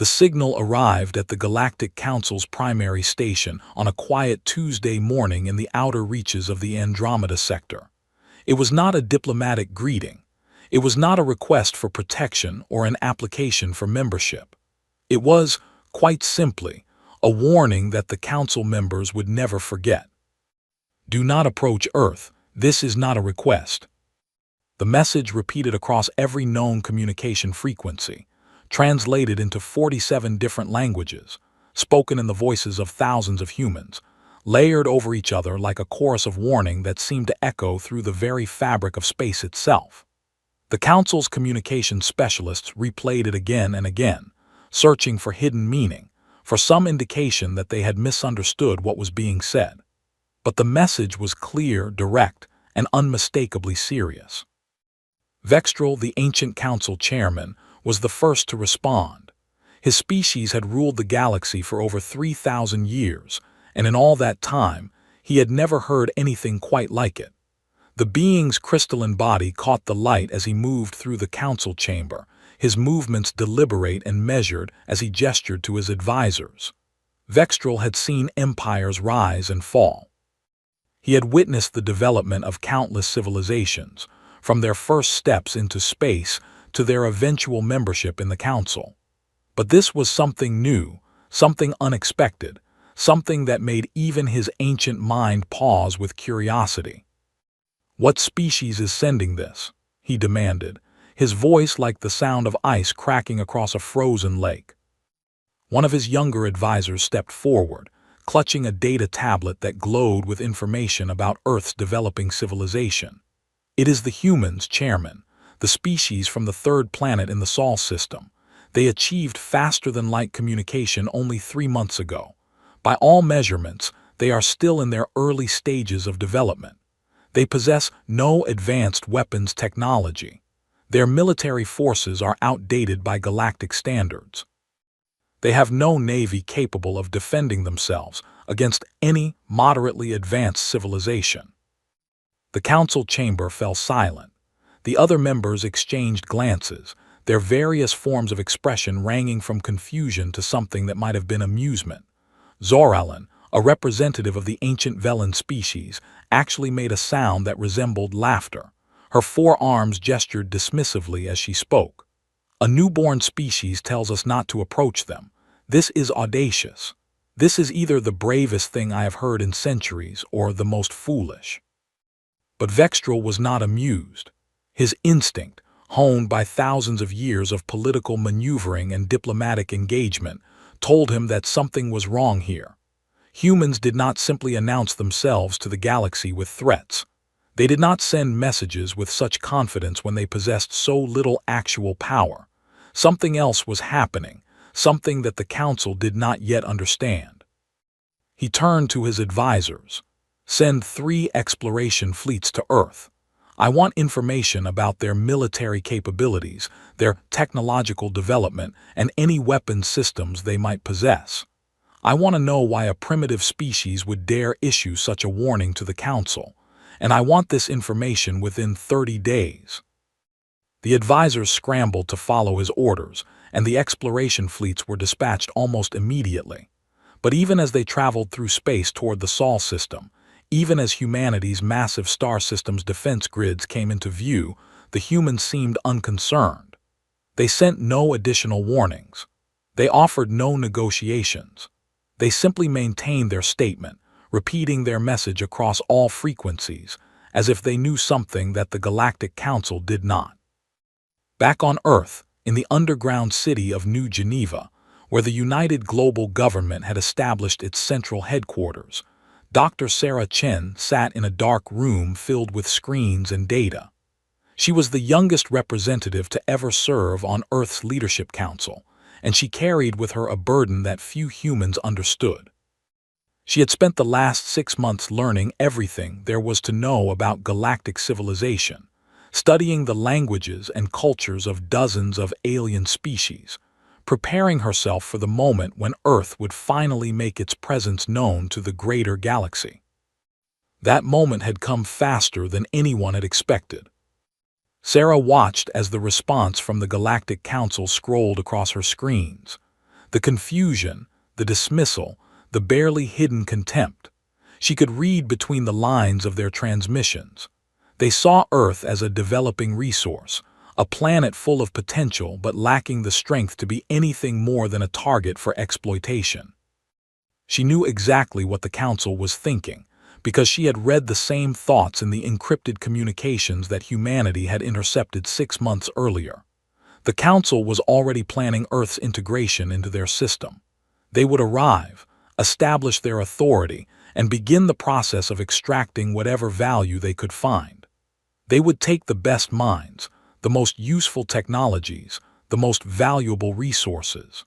The signal arrived at the Galactic Council's primary station on a quiet Tuesday morning in the outer reaches of the Andromeda sector. It was not a diplomatic greeting. It was not a request for protection or an application for membership. It was, quite simply, a warning that the Council members would never forget. Do not approach Earth. This is not a request. The message repeated across every known communication frequency, translated into 47 different languages, spoken in the voices of thousands of humans, layered over each other like a chorus of warning that seemed to echo through the very fabric of space itself. The Council's communication specialists replayed it again and again, searching for hidden meaning, for some indication that they had misunderstood what was being said. But the message was clear, direct, and unmistakably serious. Vextrel, the ancient council chairman, was the first to respond. His species had ruled the galaxy for over 3,000 years, and in all that time, he had never heard anything quite like it. The being's crystalline body caught the light as he moved through the council chamber, his movements deliberate and measured as he gestured to his advisors. Vextrel had seen empires rise and fall. He had witnessed the development of countless civilizations, from their first steps into space to their eventual membership in the Council. But this was something new, something unexpected, something that made even his ancient mind pause with curiosity. "What species is sending this?" he demanded, his voice like the sound of ice cracking across a frozen lake. One of his younger advisors stepped forward, clutching a data tablet that glowed with information about Earth's developing civilization. "It is the humans, Chairman, the species from the third planet in the Sol system. They achieved faster-than-light communication only 3 months ago. By all measurements, they are still in their early stages of development. They possess no advanced weapons technology. Their military forces are outdated by galactic standards. They have no navy capable of defending themselves against any moderately advanced civilization." The council chamber fell silent. The other members exchanged glances, their various forms of expression ranging from confusion to something that might have been amusement. Zoralin, a representative of the ancient Velan species, actually made a sound that resembled laughter. Her forearms gestured dismissively as she spoke. "A newborn species tells us not to approach them. This is audacious. This is either the bravest thing I have heard in centuries or the most foolish." But Vextrel was not amused. His instinct, honed by thousands of years of political maneuvering and diplomatic engagement, told him that something was wrong here. Humans did not simply announce themselves to the galaxy with threats. They did not send messages with such confidence when they possessed so little actual power. Something else was happening, something that the Council did not yet understand. He turned to his advisors. "Send 3 exploration fleets to Earth. I want information about their military capabilities, their technological development, and any weapons systems they might possess. I want to know why a primitive species would dare issue such a warning to the Council, and I want this information within 30 days." The advisors scrambled to follow his orders, and the exploration fleets were dispatched almost immediately. But even as they traveled through space toward the Sol system, even as humanity's massive star system's defense grids came into view, the humans seemed unconcerned. They sent no additional warnings. They offered no negotiations. They simply maintained their statement, repeating their message across all frequencies, as if they knew something that the Galactic Council did not. Back on Earth, in the underground city of New Geneva, where the United Global Government had established its central headquarters, Dr. Sarah Chen sat in a dark room filled with screens and data. She was the youngest representative to ever serve on Earth's Leadership Council, and she carried with her a burden that few humans understood. She had spent the last 6 months learning everything there was to know about galactic civilization, studying the languages and cultures of dozens of alien species, preparing herself for the moment when Earth would finally make its presence known to the greater galaxy. That moment had come faster than anyone had expected. Sarah watched as the response from the Galactic Council scrolled across her screens. The confusion, the dismissal, the barely hidden contempt. She could read between the lines of their transmissions. They saw Earth as a developing resource, a planet full of potential but lacking the strength to be anything more than a target for exploitation. She knew exactly what the Council was thinking, because she had read the same thoughts in the encrypted communications that humanity had intercepted 6 months earlier. The Council was already planning Earth's integration into their system. They would arrive, establish their authority, and begin the process of extracting whatever value they could find. They would take the best minds, the most useful technologies, the most valuable resources.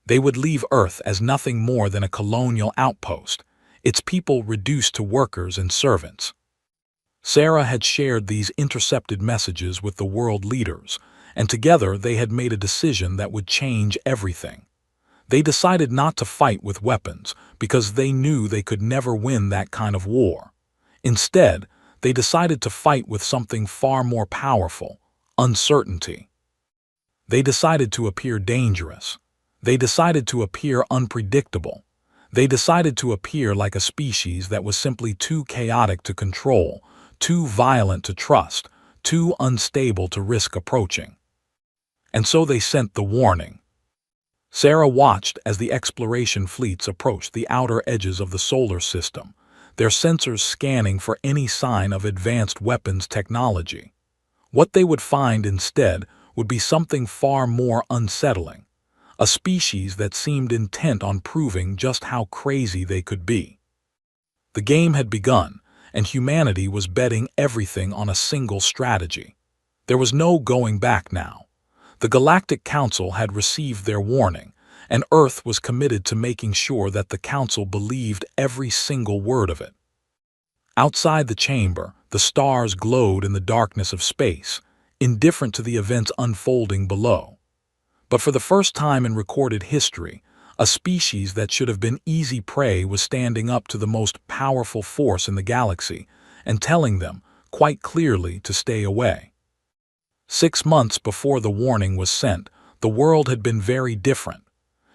They would leave Earth as nothing more than a colonial outpost, its people reduced to workers and servants. Sarah had shared these intercepted messages with the world leaders, and together they had made a decision that would change everything. They decided not to fight with weapons because they knew they could never win that kind of war. Instead, they decided to fight with something far more powerful: uncertainty. They decided to appear dangerous. They decided to appear unpredictable. They decided to appear like a species that was simply too chaotic to control, too violent to trust, too unstable to risk approaching. And so they sent the warning. Sarah watched as the exploration fleets approached the outer edges of the solar system, their sensors scanning for any sign of advanced weapons technology. What they would find instead would be something far more unsettling, a species that seemed intent on proving just how crazy they could be. The game had begun, and humanity was betting everything on a single strategy. There was no going back now. The Galactic Council had received their warning, and Earth was committed to making sure that the Council believed every single word of it. Outside the chamber, the stars glowed in the darkness of space, indifferent to the events unfolding below. But for the first time in recorded history, a species that should have been easy prey was standing up to the most powerful force in the galaxy and telling them, quite clearly, to stay away. 6 months before the warning was sent, the world had been very different.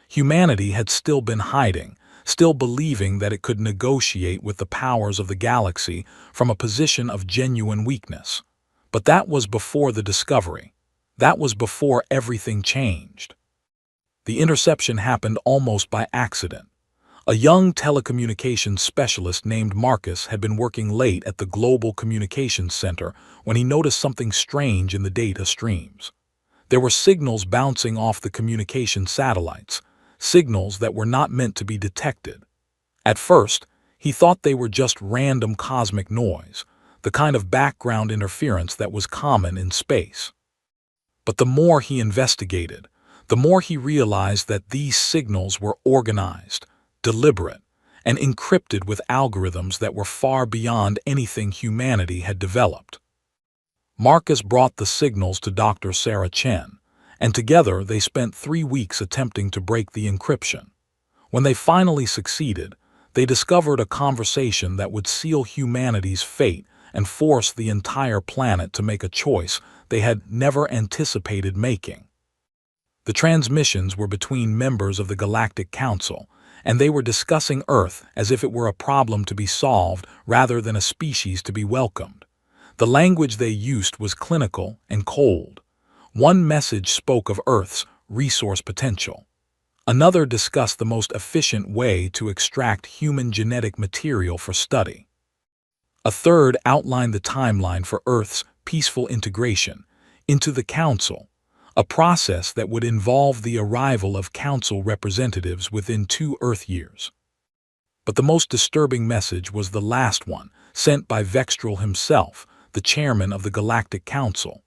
Humanity had still been hiding, still believing that it could negotiate with the powers of the galaxy from a position of genuine weakness. But that was before the discovery. That was before everything changed. The interception happened almost by accident. A young telecommunications specialist named Marcus had been working late at the Global Communications Center when he noticed something strange in the data streams. There were signals bouncing off the communication satellites, signals that were not meant to be detected. At first, he thought they were just random cosmic noise, the kind of background interference that was common in space. But the more he investigated, the more he realized that these signals were organized, deliberate, and encrypted with algorithms that were far beyond anything humanity had developed. Marcus brought the signals to Dr. Sarah Chen, and together they spent 3 weeks attempting to break the encryption. When they finally succeeded, they discovered a conversation that would seal humanity's fate and force the entire planet to make a choice they had never anticipated making. The transmissions were between members of the Galactic Council, and they were discussing Earth as if it were a problem to be solved rather than a species to be welcomed. The language they used was clinical and cold. One message spoke of Earth's resource potential. Another discussed the most efficient way to extract human genetic material for study. A third outlined the timeline for Earth's peaceful integration into the Council, a process that would involve the arrival of Council representatives within 2 Earth years. But the most disturbing message was the last one, sent by Vextral himself, the chairman of the Galactic Council.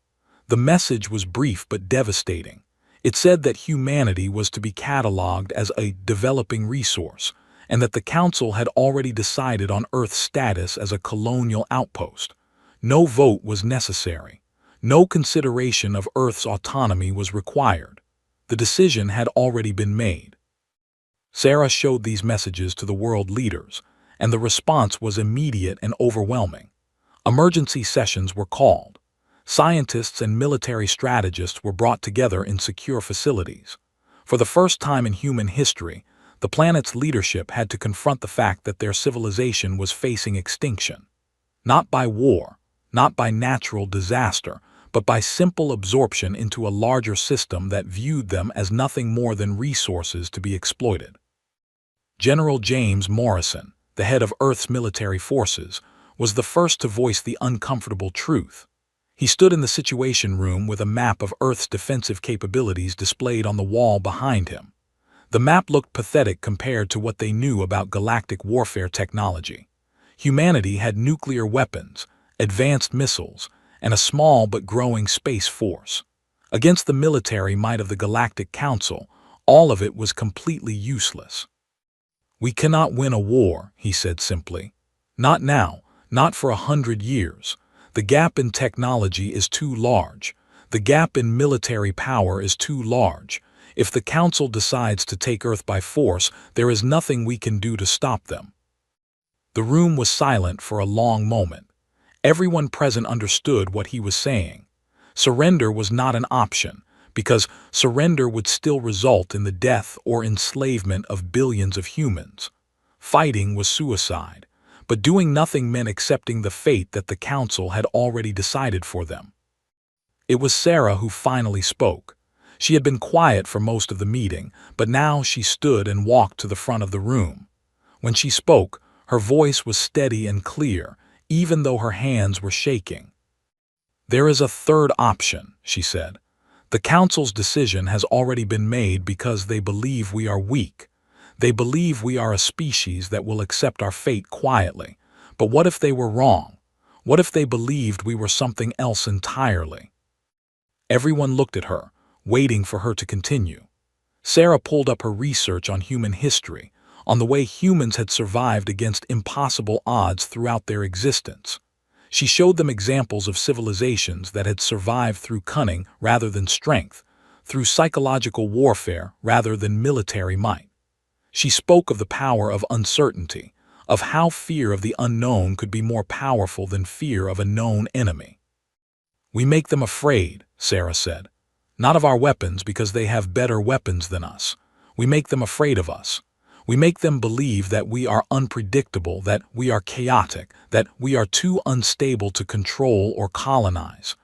The message was brief but devastating. It said that humanity was to be cataloged as a developing resource, and that the Council had already decided on Earth's status as a colonial outpost. No vote was necessary. No consideration of Earth's autonomy was required. The decision had already been made. Sarah showed these messages to the world leaders, and the response was immediate and overwhelming. Emergency sessions were called. Scientists and military strategists were brought together in secure facilities. For the first time in human history, the planet's leadership had to confront the fact that their civilization was facing extinction. Not by war, not by natural disaster, but by simple absorption into a larger system that viewed them as nothing more than resources to be exploited. General James Morrison, the head of Earth's military forces, was the first to voice the uncomfortable truth. He stood in the Situation Room with a map of Earth's defensive capabilities displayed on the wall behind him. The map looked pathetic compared to what they knew about galactic warfare technology. Humanity had nuclear weapons, advanced missiles, and a small but growing space force. Against the military might of the Galactic Council, all of it was completely useless. "We cannot win a war," he said simply. "Not now, not for 100 years. The gap in technology is too large. The gap in military power is too large. If the Council decides to take Earth by force, there is nothing we can do to stop them." The room was silent for a long moment. Everyone present understood what he was saying. Surrender was not an option, because surrender would still result in the death or enslavement of billions of humans. Fighting was suicide, but doing nothing meant accepting the fate that the Council had already decided for them. It was Sarah who finally spoke. She had been quiet for most of the meeting, but now she stood and walked to the front of the room. When she spoke, her voice was steady and clear, even though her hands were shaking. "There is a third option," she said. "The Council's decision has already been made because they believe we are weak. They believe we are a species that will accept our fate quietly. But what if they were wrong? What if they believed we were something else entirely?" Everyone looked at her, waiting for her to continue. Sarah pulled up her research on human history, on the way humans had survived against impossible odds throughout their existence. She showed them examples of civilizations that had survived through cunning rather than strength, through psychological warfare rather than military might. She spoke of the power of uncertainty, of how fear of the unknown could be more powerful than fear of a known enemy. "We make them afraid," Sarah said. "Not of our weapons because they have better weapons than us. We make them afraid of us. We make them believe that we are unpredictable, that we are chaotic, that we are too unstable to control or colonize.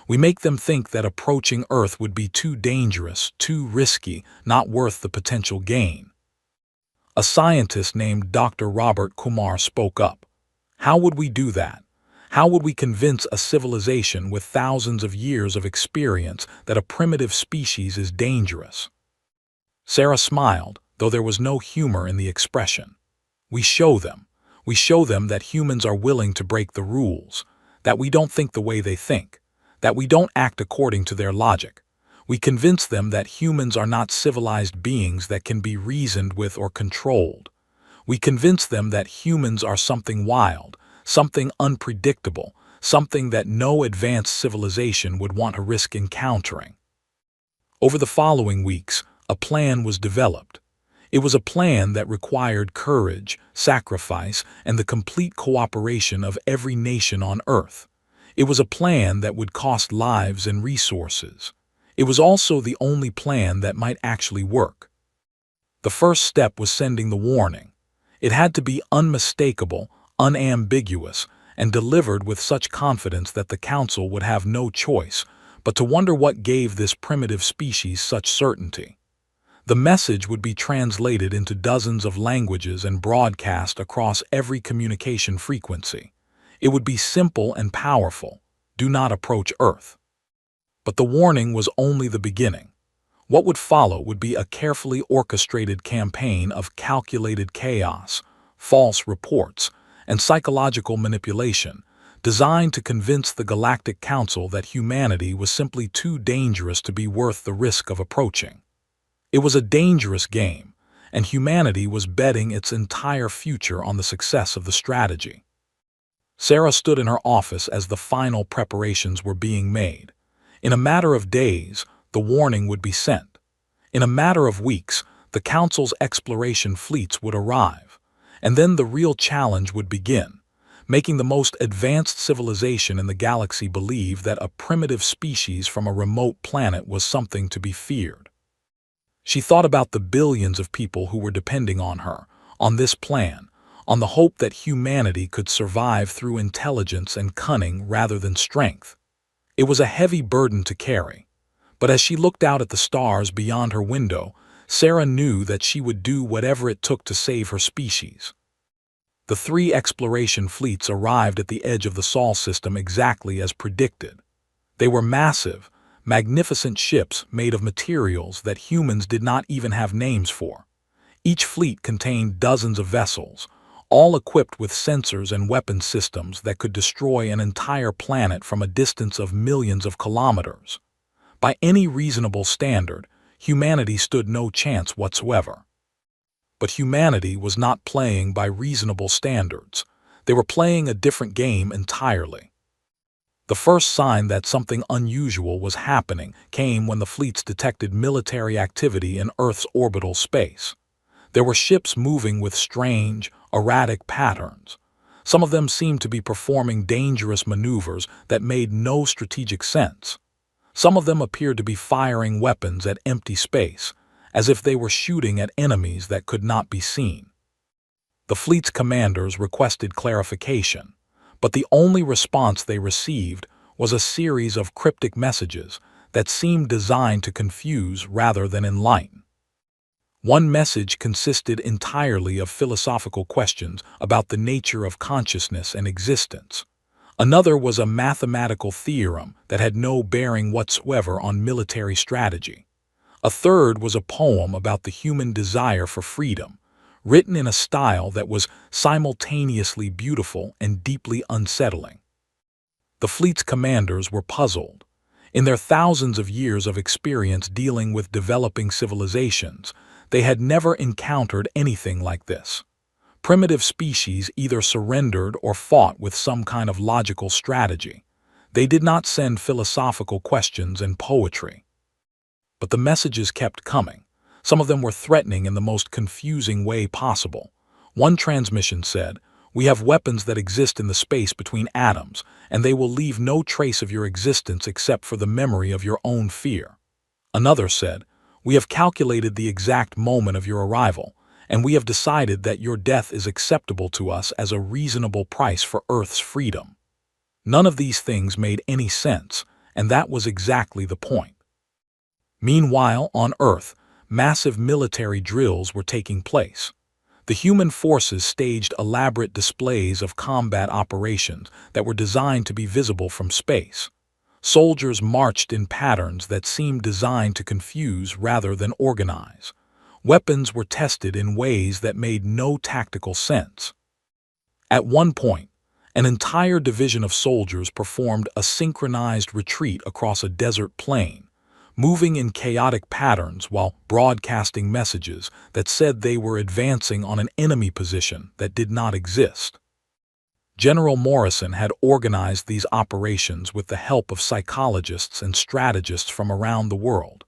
We make them think that approaching Earth would be too dangerous, too risky, not worth the potential gain." A scientist named Dr. Robert Kumar spoke up. "How would we do that? How would we convince a civilization with thousands of years of experience that a primitive species is dangerous?" Sarah smiled, though there was no humor in the expression. "We show them. We show them that humans are willing to break the rules, that we don't think the way they think, that we don't act according to their logic. We convince them that humans are not civilized beings that can be reasoned with or controlled. We convince them that humans are something wild, something unpredictable, something that no advanced civilization would want to risk encountering." Over the following weeks, a plan was developed. It was a plan that required courage, sacrifice, and the complete cooperation of every nation on Earth. It was a plan that would cost lives and resources. It was also the only plan that might actually work. The first step was sending the warning. It had to be unmistakable, unambiguous, and delivered with such confidence that the Council would have no choice but to wonder what gave this primitive species such certainty. The message would be translated into dozens of languages and broadcast across every communication frequency. It would be simple and powerful: do not approach Earth. But the warning was only the beginning. What would follow would be a carefully orchestrated campaign of calculated chaos, false reports, and psychological manipulation, designed to convince the Galactic Council that humanity was simply too dangerous to be worth the risk of approaching. It was a dangerous game, and humanity was betting its entire future on the success of the strategy. Sarah stood in her office as the final preparations were being made. In a matter of days, the warning would be sent. In a matter of weeks, the Council's exploration fleets would arrive. And then the real challenge would begin, making the most advanced civilization in the galaxy believe that a primitive species from a remote planet was something to be feared. She thought about the billions of people who were depending on her, on this plan, on the hope that humanity could survive through intelligence and cunning rather than strength. It was a heavy burden to carry, but as she looked out at the stars beyond her window, Sarah knew that she would do whatever it took to save her species. The 3 exploration fleets arrived at the edge of the Sol system exactly as predicted. They were massive, magnificent ships made of materials that humans did not even have names for. Each fleet contained dozens of vessels, all equipped with sensors and weapon systems that could destroy an entire planet from a distance of millions of kilometers. By any reasonable standard, humanity stood no chance whatsoever. But humanity was not playing by reasonable standards. They were playing a different game entirely. The first sign that something unusual was happening came when the fleets detected military activity in Earth's orbital space. There were ships moving with strange, erratic patterns. Some of them seemed to be performing dangerous maneuvers that made no strategic sense. Some of them appeared to be firing weapons at empty space, as if they were shooting at enemies that could not be seen. The fleet's commanders requested clarification, but the only response they received was a series of cryptic messages that seemed designed to confuse rather than enlighten. One message consisted entirely of philosophical questions about the nature of consciousness and existence. Another was a mathematical theorem that had no bearing whatsoever on military strategy. A third was a poem about the human desire for freedom, written in a style that was simultaneously beautiful and deeply unsettling. The fleet's commanders were puzzled. In their thousands of years of experience dealing with developing civilizations, they had never encountered anything like this. Primitive species either surrendered or fought with some kind of logical strategy. They did not send philosophical questions and poetry. But the messages kept coming. Some of them were threatening in the most confusing way possible. One transmission said, "We have weapons that exist in the space between atoms, and they will leave no trace of your existence except for the memory of your own fear." Another said, "We have calculated the exact moment of your arrival, and we have decided that your death is acceptable to us as a reasonable price for Earth's freedom." None of these things made any sense, and that was exactly the point. Meanwhile, on Earth, massive military drills were taking place. The human forces staged elaborate displays of combat operations that were designed to be visible from space. Soldiers marched in patterns that seemed designed to confuse rather than organize. Weapons were tested in ways that made no tactical sense. At one point, an entire division of soldiers performed a synchronized retreat across a desert plain, moving in chaotic patterns while broadcasting messages that said they were advancing on an enemy position that did not exist. General Morrison had organized these operations with the help of psychologists and strategists from around the world.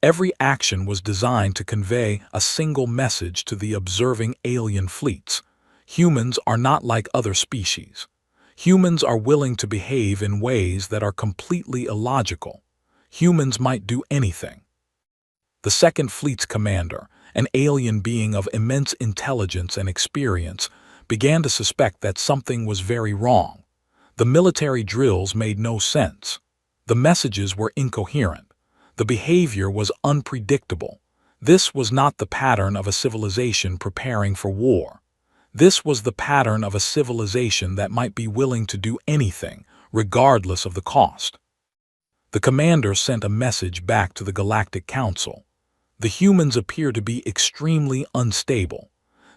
Every action was designed to convey a single message to the observing alien fleets. Humans are not like other species. Humans are willing to behave in ways that are completely illogical. Humans might do anything. The Second Fleet's commander, an alien being of immense intelligence and experience, began to suspect that something was very wrong. The military drills made no sense. The messages were incoherent. The behavior was unpredictable. This was not the pattern of a civilization preparing for war. This was the pattern of a civilization that might be willing to do anything, regardless of the cost. The commander sent a message back to the Galactic Council. The humans appear to be extremely unstable.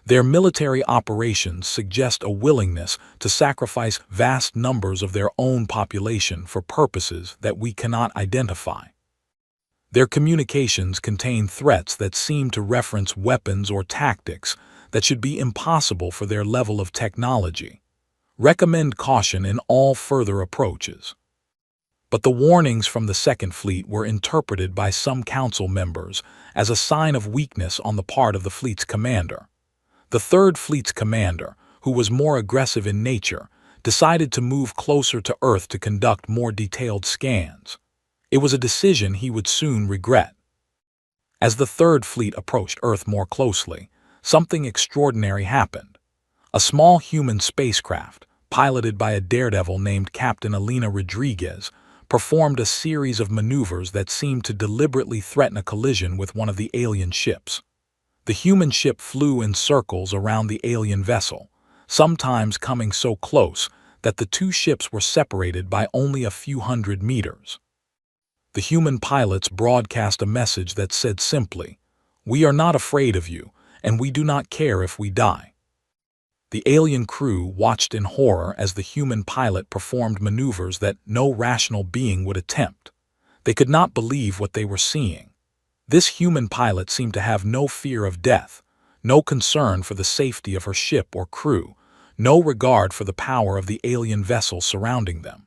Their military operations suggest a willingness to sacrifice vast numbers of their own population for purposes that we cannot identify. Their communications contain threats that seem to reference weapons or tactics that should be impossible for their level of technology. Recommend caution in all further approaches. But the warnings from the Second Fleet were interpreted by some council members as a sign of weakness on the part of the fleet's commander. The Third Fleet's commander, who was more aggressive in nature, decided to move closer to Earth to conduct more detailed scans. It was a decision he would soon regret. As the third fleet approached Earth more closely, something extraordinary happened. A small human spacecraft, piloted by a daredevil named Captain Elena Rodriguez, performed a series of maneuvers that seemed to deliberately threaten a collision with one of the alien ships. The human ship flew in circles around the alien vessel, sometimes coming so close that the two ships were separated by only a few hundred meters. The human pilots broadcast a message that said simply, "We are not afraid of you, and we do not care if we die." The alien crew watched in horror as the human pilot performed maneuvers that no rational being would attempt. They could not believe what they were seeing. This human pilot seemed to have no fear of death, no concern for the safety of her ship or crew, no regard for the power of the alien vessel surrounding them.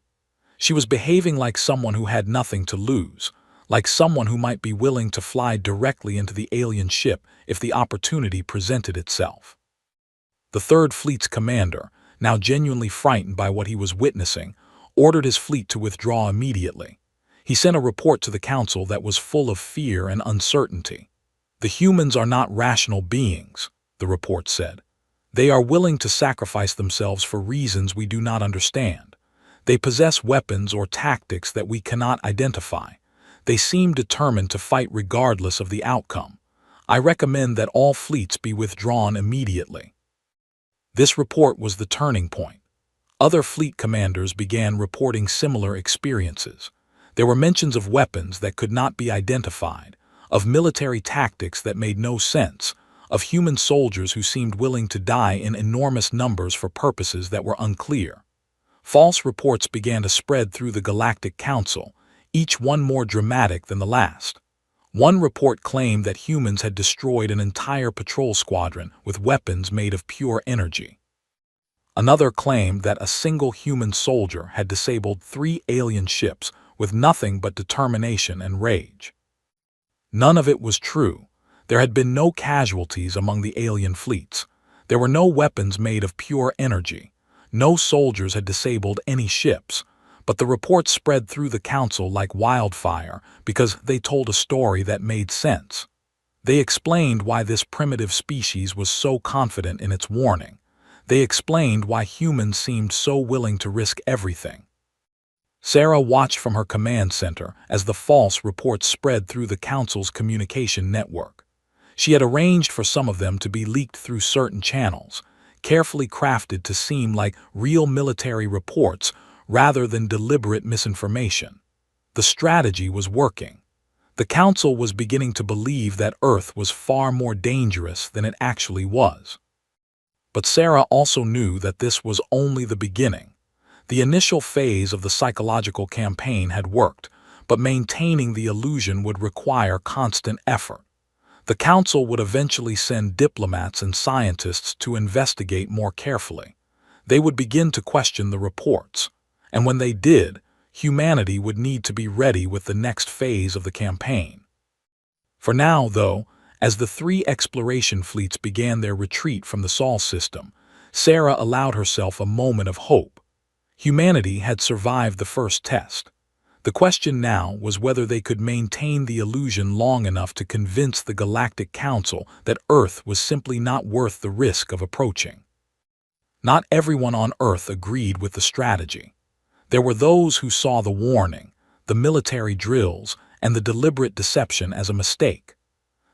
She was behaving like someone who had nothing to lose, like someone who might be willing to fly directly into the alien ship if the opportunity presented itself. The Third Fleet's commander, now genuinely frightened by what he was witnessing, ordered his fleet to withdraw immediately. He sent a report to the Council that was full of fear and uncertainty. "The humans are not rational beings," the report said. "They are willing to sacrifice themselves for reasons we do not understand. They possess weapons or tactics that we cannot identify. They seem determined to fight regardless of the outcome. I recommend that all fleets be withdrawn immediately." This report was the turning point. Other fleet commanders began reporting similar experiences. There were mentions of weapons that could not be identified, of military tactics that made no sense, of human soldiers who seemed willing to die in enormous numbers for purposes that were unclear. False reports began to spread through the Galactic Council, each one more dramatic than the last. One report claimed that humans had destroyed an entire patrol squadron with weapons made of pure energy. Another claimed that a single human soldier had disabled 3 alien ships with nothing but determination and rage. None of it was true. There had been no casualties among the alien fleets. There were no weapons made of pure energy. No soldiers had disabled any ships. But the reports spread through the Council like wildfire because they told a story that made sense. They explained why this primitive species was so confident in its warning. They explained why humans seemed so willing to risk everything. Sarah watched from her command center as the false reports spread through the Council's communication network. She had arranged for some of them to be leaked through certain channels, carefully crafted to seem like real military reports rather than deliberate misinformation. The strategy was working. The Council was beginning to believe that Earth was far more dangerous than it actually was. But Sarah also knew that this was only the beginning. The initial phase of the psychological campaign had worked, but maintaining the illusion would require constant effort. The Council would eventually send diplomats and scientists to investigate more carefully. They would begin to question the reports. And when they did, humanity would need to be ready with the next phase of the campaign. For now, though, as the 3 exploration fleets began their retreat from the Sol system, Sarah allowed herself a moment of hope. Humanity had survived the first test. The question now was whether they could maintain the illusion long enough to convince the Galactic Council that Earth was simply not worth the risk of approaching. Not everyone on Earth agreed with the strategy. There were those who saw the warning, the military drills, and the deliberate deception as a mistake.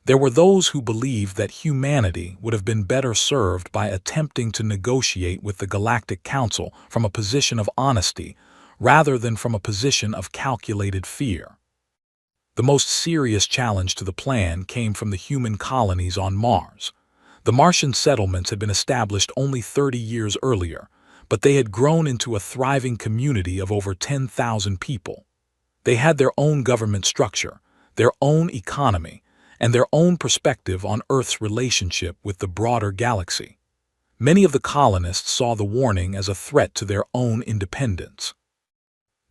There were those who believed that humanity would have been better served by attempting to negotiate with the Galactic Council from a position of honesty rather than from a position of calculated fear. The most serious challenge to the plan came from the human colonies on Mars. The Martian settlements had been established only 30 years earlier, but they had grown into a thriving community of over 10,000 people. They had their own government structure, their own economy, and their own perspective on Earth's relationship with the broader galaxy. Many of the colonists saw the warning as a threat to their own independence.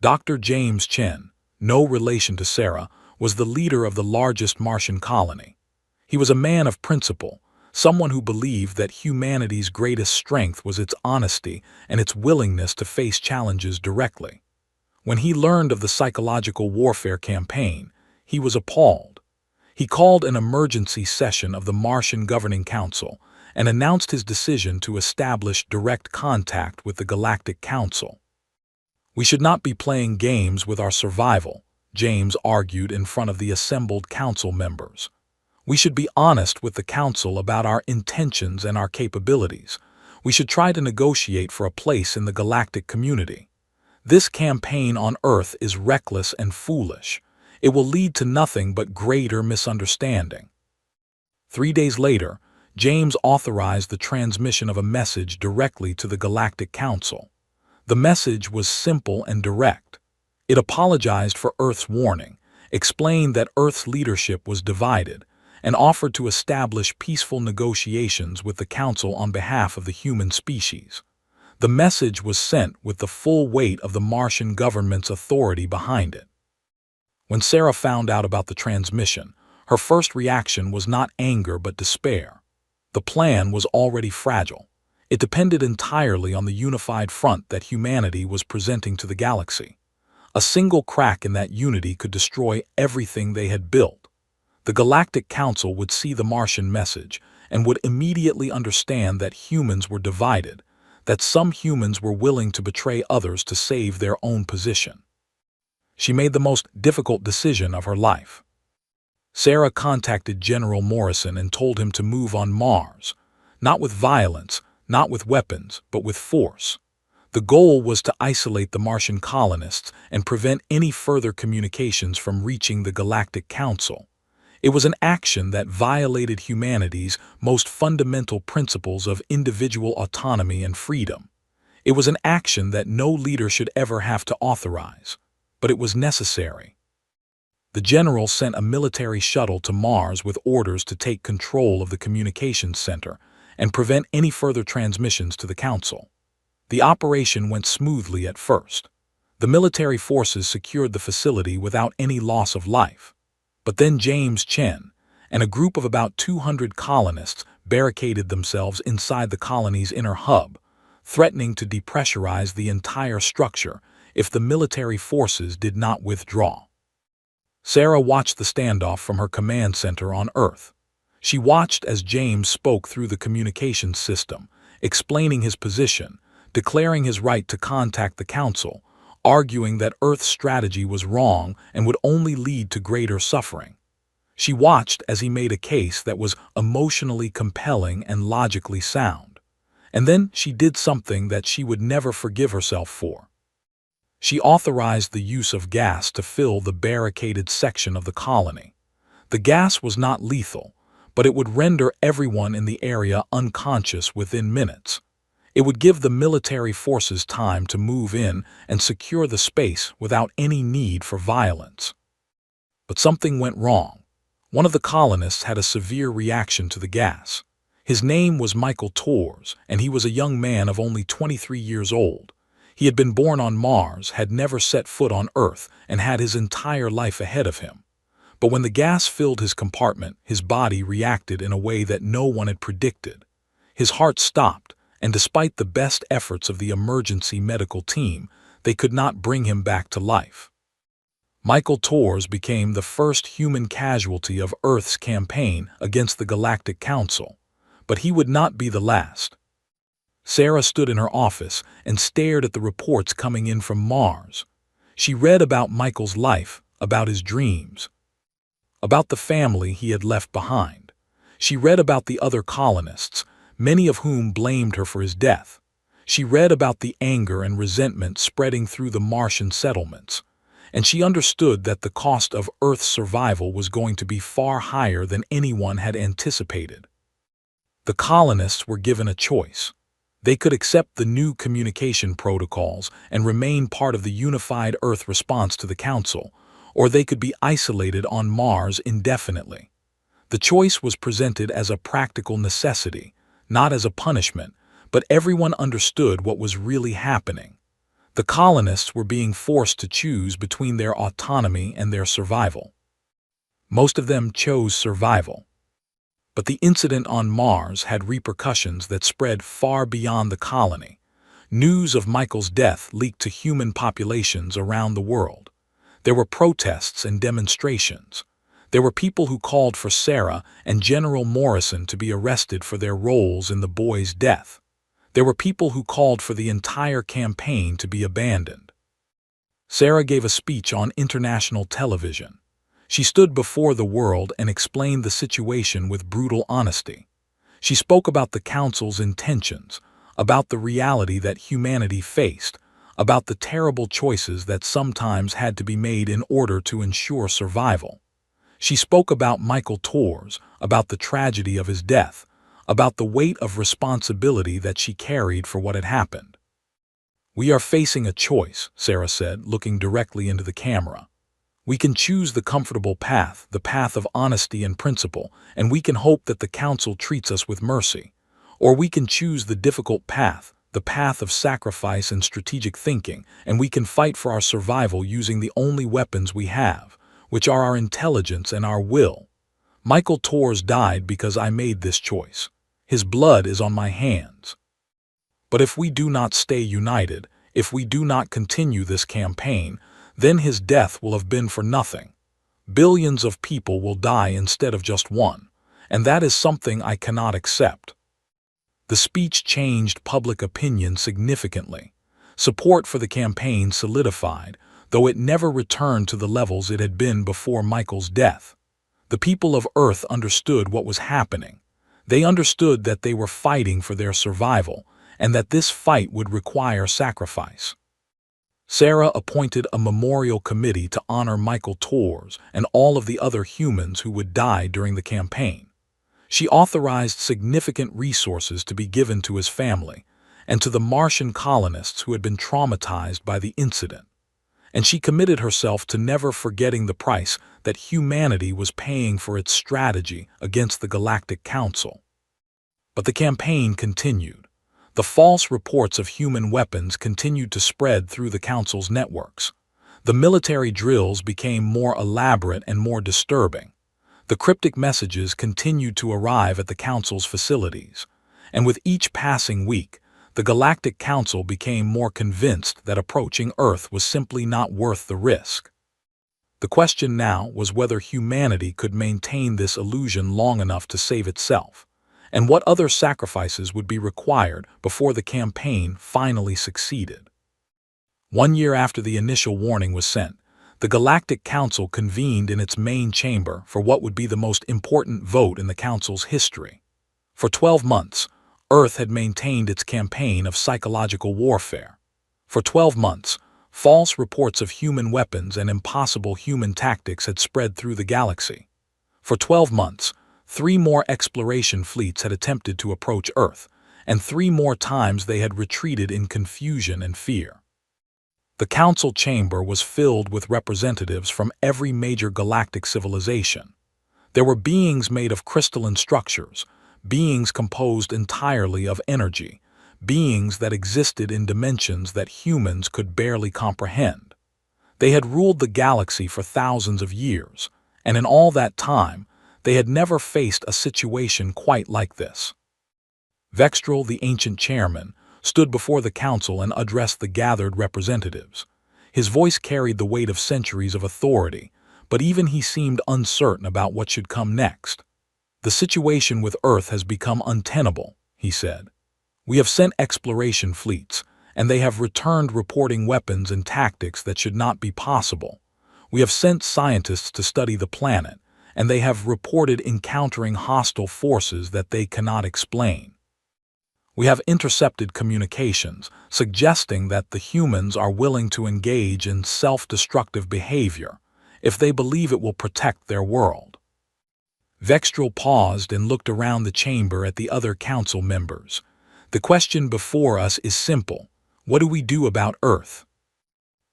Dr. James Chen, no relation to Sarah, was the leader of the largest Martian colony. He was a man of principle, someone who believed that humanity's greatest strength was its honesty and its willingness to face challenges directly. When he learned of the psychological warfare campaign, he was appalled. He called an emergency session of the Martian Governing Council and announced his decision to establish direct contact with the Galactic Council. "We should not be playing games with our survival," James argued in front of the assembled council members. "We should be honest with the council about our intentions and our capabilities. We should try to negotiate for a place in the galactic community. This campaign on Earth is reckless and foolish. It will lead to nothing but greater misunderstanding." 3 days later, James authorized the transmission of a message directly to the Galactic Council. The message was simple and direct. It apologized for Earth's warning, explained that Earth's leadership was divided, and offered to establish peaceful negotiations with the Council on behalf of the human species. The message was sent with the full weight of the Martian government's authority behind it. When Sarah found out about the transmission, her first reaction was not anger but despair. The plan was already fragile. It depended entirely on the unified front that humanity was presenting to the galaxy. A single crack in that unity could destroy everything they had built. The Galactic Council would see the Martian message and would immediately understand that humans were divided, that some humans were willing to betray others to save their own position. She made the most difficult decision of her life. Sarah contacted General Morrison and told him to move on Mars, not with violence, not with weapons, but with force. The goal was to isolate the Martian colonists and prevent any further communications from reaching the Galactic Council. It was an action that violated humanity's most fundamental principles of individual autonomy and freedom. It was an action that no leader should ever have to authorize, but it was necessary. The general sent a military shuttle to Mars with orders to take control of the communications center and prevent any further transmissions to the Council. The operation went smoothly at first. The military forces secured the facility without any loss of life. But then James Chen and a group of about 200 colonists barricaded themselves inside the colony's inner hub, threatening to depressurize the entire structure if the military forces did not withdraw. Sarah watched the standoff from her command center on Earth. She watched as James spoke through the communications system, explaining his position, declaring his right to contact the Council, arguing that Earth's strategy was wrong and would only lead to greater suffering. She watched as he made a case that was emotionally compelling and logically sound. And then she did something that she would never forgive herself for. She authorized the use of gas to fill the barricaded section of the colony. The gas was not lethal, but it would render everyone in the area unconscious within minutes. It would give the military forces time to move in and secure the space without any need for violence. But something went wrong. One of the colonists had a severe reaction to the gas. His name was Michael Torres, and he was a young man of only 23 years old. He had been born on Mars, had never set foot on Earth, and had his entire life ahead of him. But when the gas filled his compartment, his body reacted in a way that no one had predicted. His heart stopped, and despite the best efforts of the emergency medical team, they could not bring him back to life. Michael Torres became the first human casualty of Earth's campaign against the Galactic Council, but he would not be the last. Sarah stood in her office and stared at the reports coming in from Mars. She read about Michael's life, about his dreams, about the family he had left behind. She read about the other colonists, many of whom blamed her for his death. She read about the anger and resentment spreading through the Martian settlements, and she understood that the cost of Earth's survival was going to be far higher than anyone had anticipated. The colonists were given a choice. They could accept the new communication protocols and remain part of the unified Earth response to the Council, or they could be isolated on Mars indefinitely. The choice was presented as a practical necessity, not as a punishment, but everyone understood what was really happening. The colonists were being forced to choose between their autonomy and their survival. Most of them chose survival. But the incident on Mars had repercussions that spread far beyond the colony. News of Michael's death leaked to human populations around the world. There were protests and demonstrations. There were people who called for Sarah and General Morrison to be arrested for their roles in the boy's death. There were people who called for the entire campaign to be abandoned. Sarah gave a speech on international television. She stood before the world and explained the situation with brutal honesty. She spoke about the Council's intentions, about the reality that humanity faced, about the terrible choices that sometimes had to be made in order to ensure survival. She spoke about Michael Torres, about the tragedy of his death, about the weight of responsibility that she carried for what had happened. "We are facing a choice," Sarah said, looking directly into the camera. "We can choose the comfortable path, the path of honesty and principle, and we can hope that the Council treats us with mercy. Or we can choose the difficult path, the path of sacrifice and strategic thinking, and we can fight for our survival using the only weapons we have, which are our intelligence and our will. Michael Torres died because I made this choice. His blood is on my hands. But if we do not stay united, if we do not continue this campaign, then his death will have been for nothing. Billions of people will die instead of just one, and that is something I cannot accept." The speech changed public opinion significantly. Support for the campaign solidified, though it never returned to the levels it had been before Michael's death. The people of Earth understood what was happening. They understood that they were fighting for their survival, and that this fight would require sacrifice. Sarah appointed a memorial committee to honor Michael Torres and all of the other humans who would die during the campaign. She authorized significant resources to be given to his family and to the Martian colonists who had been traumatized by the incident. And she committed herself to never forgetting the price that humanity was paying for its strategy against the Galactic Council. But the campaign continued. The false reports of human weapons continued to spread through the Council's networks. The military drills became more elaborate and more disturbing. The cryptic messages continued to arrive at the Council's facilities. And with each passing week, the Galactic Council became more convinced that approaching Earth was simply not worth the risk. The question now was whether humanity could maintain this illusion long enough to save itself, and what other sacrifices would be required before the campaign finally succeeded. 1 year after the initial warning was sent, the Galactic Council convened in its main chamber for what would be the most important vote in the Council's history. For 12 months, Earth had maintained its campaign of psychological warfare. For 12 months, false reports of human weapons and impossible human tactics had spread through the galaxy. For 12 months, 3 more exploration fleets had attempted to approach Earth, and 3 more times they had retreated in confusion and fear. The Council chamber was filled with representatives from every major galactic civilization. There were beings made of crystalline structures, beings composed entirely of energy, beings that existed in dimensions that humans could barely comprehend. They had ruled the galaxy for thousands of years, and in all that time, they had never faced a situation quite like this. Vextrel, the ancient chairman, stood before the Council and addressed the gathered representatives. His voice carried the weight of centuries of authority, but even he seemed uncertain about what should come next. "The situation with Earth has become untenable," he said. "We have sent exploration fleets, and they have returned reporting weapons and tactics that should not be possible. We have sent scientists to study the planet, and they have reported encountering hostile forces that they cannot explain. We have intercepted communications, suggesting that the humans are willing to engage in self-destructive behavior if they believe it will protect their world." Vextrel paused and looked around the chamber at the other Council members. "The question before us is simple. What do we do about Earth?"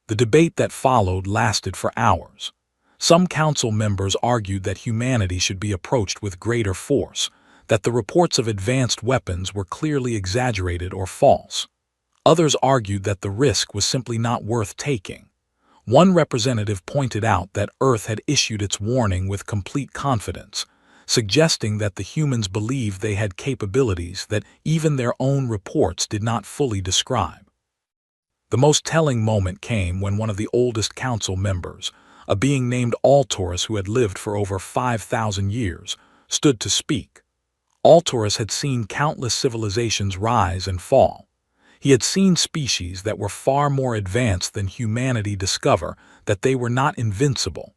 The debate that followed lasted for hours. Some Council members argued that humanity should be approached with greater force, that the reports of advanced weapons were clearly exaggerated or false. Others argued that the risk was simply not worth taking. One representative pointed out that Earth had issued its warning with complete confidence, suggesting that the humans believed they had capabilities that even their own reports did not fully describe. The most telling moment came when one of the oldest Council members, a being named Altaurus who had lived for over 5,000 years, stood to speak. Altaurus had seen countless civilizations rise and fall. He had seen species that were far more advanced than humanity discover that they were not invincible.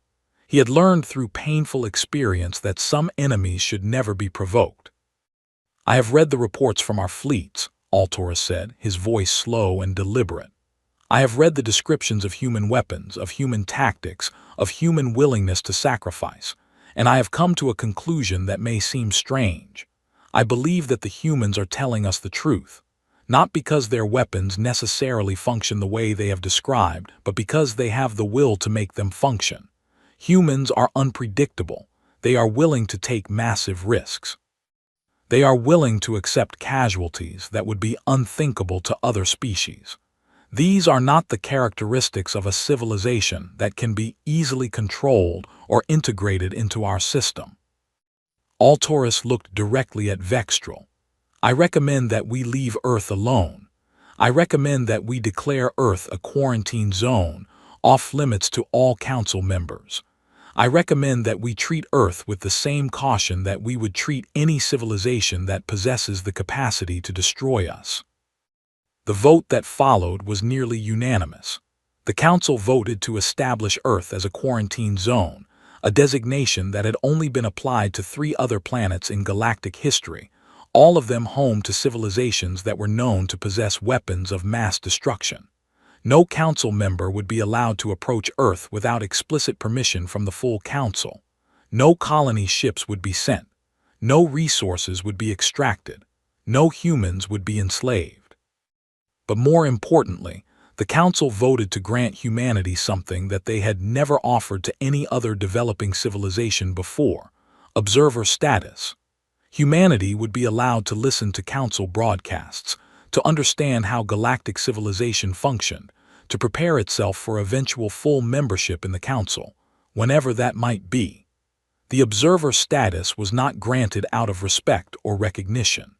He had learned through painful experience that some enemies should never be provoked. "I have read the reports from our fleets," Altaurus said, his voice slow and deliberate. "I have read the descriptions of human weapons, of human tactics, of human willingness to sacrifice, and I have come to a conclusion that may seem strange. I believe that the humans are telling us the truth, not because their weapons necessarily function the way they have described, but because they have the will to make them function. Humans are unpredictable. They are willing to take massive risks. They are willing to accept casualties that would be unthinkable to other species. These are not the characteristics of a civilization that can be easily controlled or integrated into our system." Altaurus looked directly at Vextral. "I recommend that we leave Earth alone. I recommend that we declare Earth a quarantine zone, off limits to all Council members. I recommend that we treat Earth with the same caution that we would treat any civilization that possesses the capacity to destroy us." The vote that followed was nearly unanimous. The Council voted to establish Earth as a quarantine zone, a designation that had only been applied to 3 other planets in galactic history, all of them home to civilizations that were known to possess weapons of mass destruction. No Council member would be allowed to approach Earth without explicit permission from the full Council. No colony ships would be sent. No resources would be extracted. No humans would be enslaved. But more importantly, the Council voted to grant humanity something that they had never offered to any other developing civilization before: observer status. Humanity would be allowed to listen to Council broadcasts, to understand how galactic civilization functioned, to prepare itself for eventual full membership in the Council, whenever that might be. The observer status was not granted out of respect or recognition.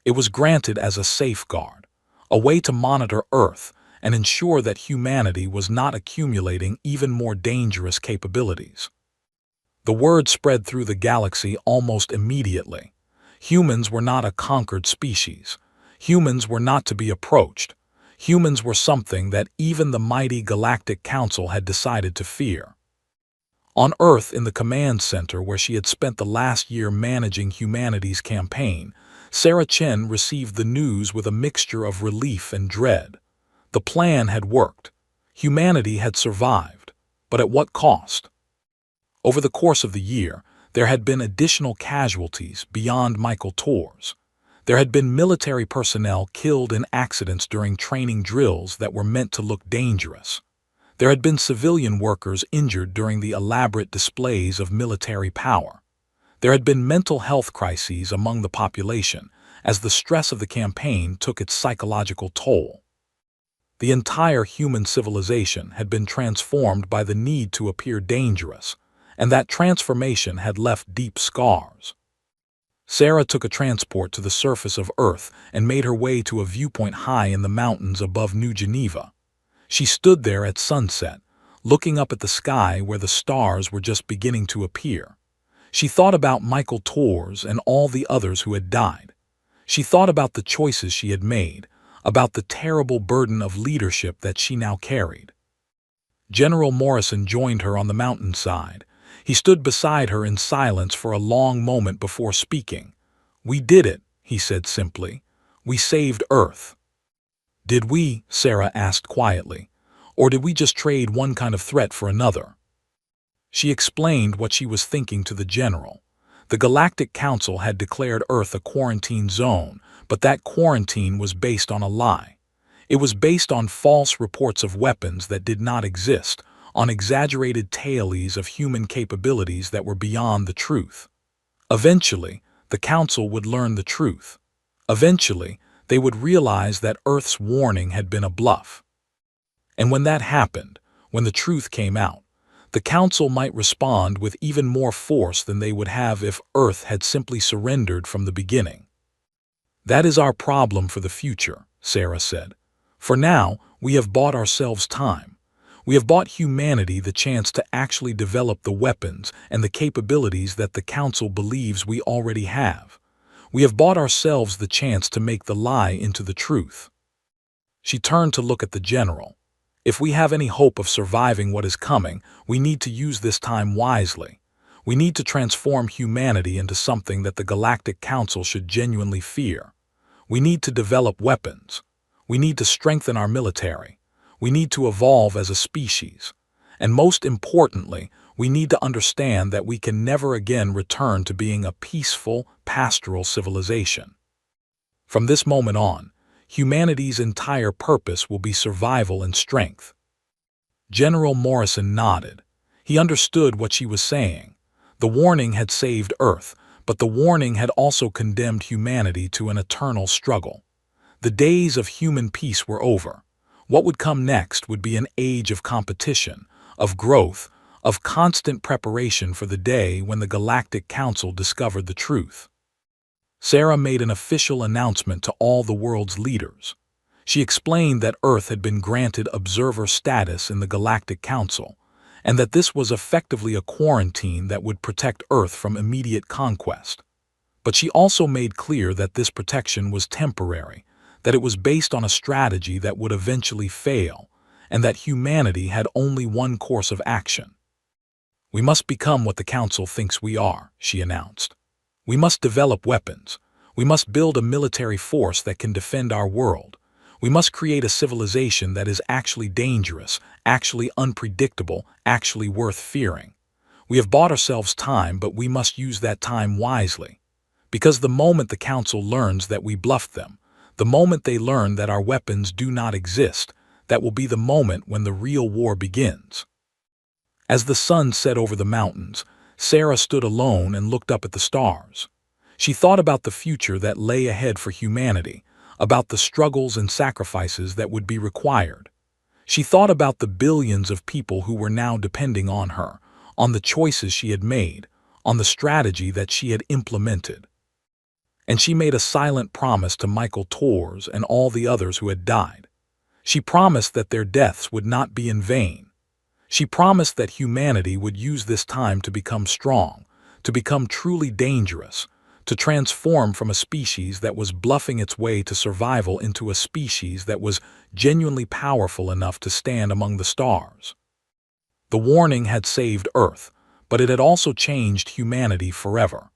It was granted as a safeguard, a way to monitor Earth and ensure that humanity was not accumulating even more dangerous capabilities. The word spread through the galaxy almost immediately. Humans were not a conquered species. Humans were not to be approached. Humans were something that even the mighty Galactic Council had decided to fear. On Earth, in the command center where she had spent the last year managing humanity's campaign, Sarah Chen received the news with a mixture of relief and dread. The plan had worked. Humanity had survived. But at what cost? Over the course of the year, there had been additional casualties beyond Michael Tor's. There had been military personnel killed in accidents during training drills that were meant to look dangerous. There had been civilian workers injured during the elaborate displays of military power. There had been mental health crises among the population as the stress of the campaign took its psychological toll. The entire human civilization had been transformed by the need to appear dangerous, and that transformation had left deep scars. Sarah took a transport to the surface of Earth and made her way to a viewpoint high in the mountains above New Geneva. She stood there at sunset, looking up at the sky where the stars were just beginning to appear. She thought about Michael Tor's and all the others who had died. She thought about the choices she had made, about the terrible burden of leadership that she now carried. General Morrison joined her on the mountainside. He stood beside her in silence for a long moment before speaking. "We did it," he said simply. "We saved Earth." "Did we?" Sarah asked quietly. "Or did we just trade one kind of threat for another?" She explained what she was thinking to the general. The Galactic Council had declared Earth a quarantine zone, but that quarantine was based on a lie. It was based on false reports of weapons that did not exist, on exaggerated tales of human capabilities that were beyond the truth. Eventually, the Council would learn the truth. Eventually, they would realize that Earth's warning had been a bluff. And when that happened, when the truth came out, the Council might respond with even more force than they would have if Earth had simply surrendered from the beginning. "That is our problem for the future," Sarah said. "For now, we have bought ourselves time. We have bought humanity the chance to actually develop the weapons and the capabilities that the Council believes we already have. We have bought ourselves the chance to make the lie into the truth. She turned to look at the general. If we have any hope of surviving what is coming, we need to use this time wisely. We need to transform humanity into something that the Galactic Council should genuinely fear. We need to develop weapons. We need to strengthen our military. We need to evolve as a species. And most importantly, we need to understand that we can never again return to being a peaceful, pastoral civilization. From this moment on, humanity's entire purpose will be survival and strength. General Morrison nodded. He understood what she was saying. The warning had saved Earth, but the warning had also condemned humanity to an eternal struggle. The days of human peace were over. What would come next would be an age of competition, of growth, of constant preparation for the day when the Galactic Council discovered the truth. Sarah made an official announcement to all the world's leaders. She explained that Earth had been granted observer status in the Galactic Council, and that this was effectively a quarantine that would protect Earth from immediate conquest. But she also made clear that this protection was temporary, that it was based on a strategy that would eventually fail, and that humanity had only one course of action. "We must become what the Council thinks we are," she announced. "We must develop weapons. We must build a military force that can defend our world. We must create a civilization that is actually dangerous, actually unpredictable, actually worth fearing. We have bought ourselves time, but we must use that time wisely. Because the moment the Council learns that we bluffed them, the moment they learn that our weapons do not exist, that will be the moment when the real war begins." As the sun set over the mountains, Sarah stood alone and looked up at the stars. She thought about the future that lay ahead for humanity, about the struggles and sacrifices that would be required. She thought about the billions of people who were now depending on her, on the choices she had made, on the strategy that she had implemented. And she made a silent promise to Michael Tors and all the others who had died. She promised that their deaths would not be in vain. She promised that humanity would use this time to become strong, to become truly dangerous, to transform from a species that was bluffing its way to survival into a species that was genuinely powerful enough to stand among the stars. The warning had saved Earth, but it had also changed humanity forever.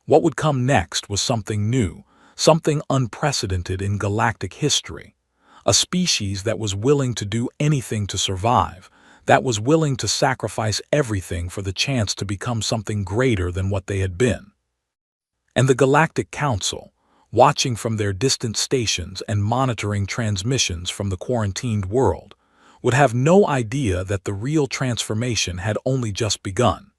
What would come next was something new, something unprecedented in galactic history. A species that was willing to do anything to survive, that was willing to sacrifice everything for the chance to become something greater than what they had been. And the Galactic Council, watching from their distant stations and monitoring transmissions from the quarantined world, would have no idea that the real transformation had only just begun.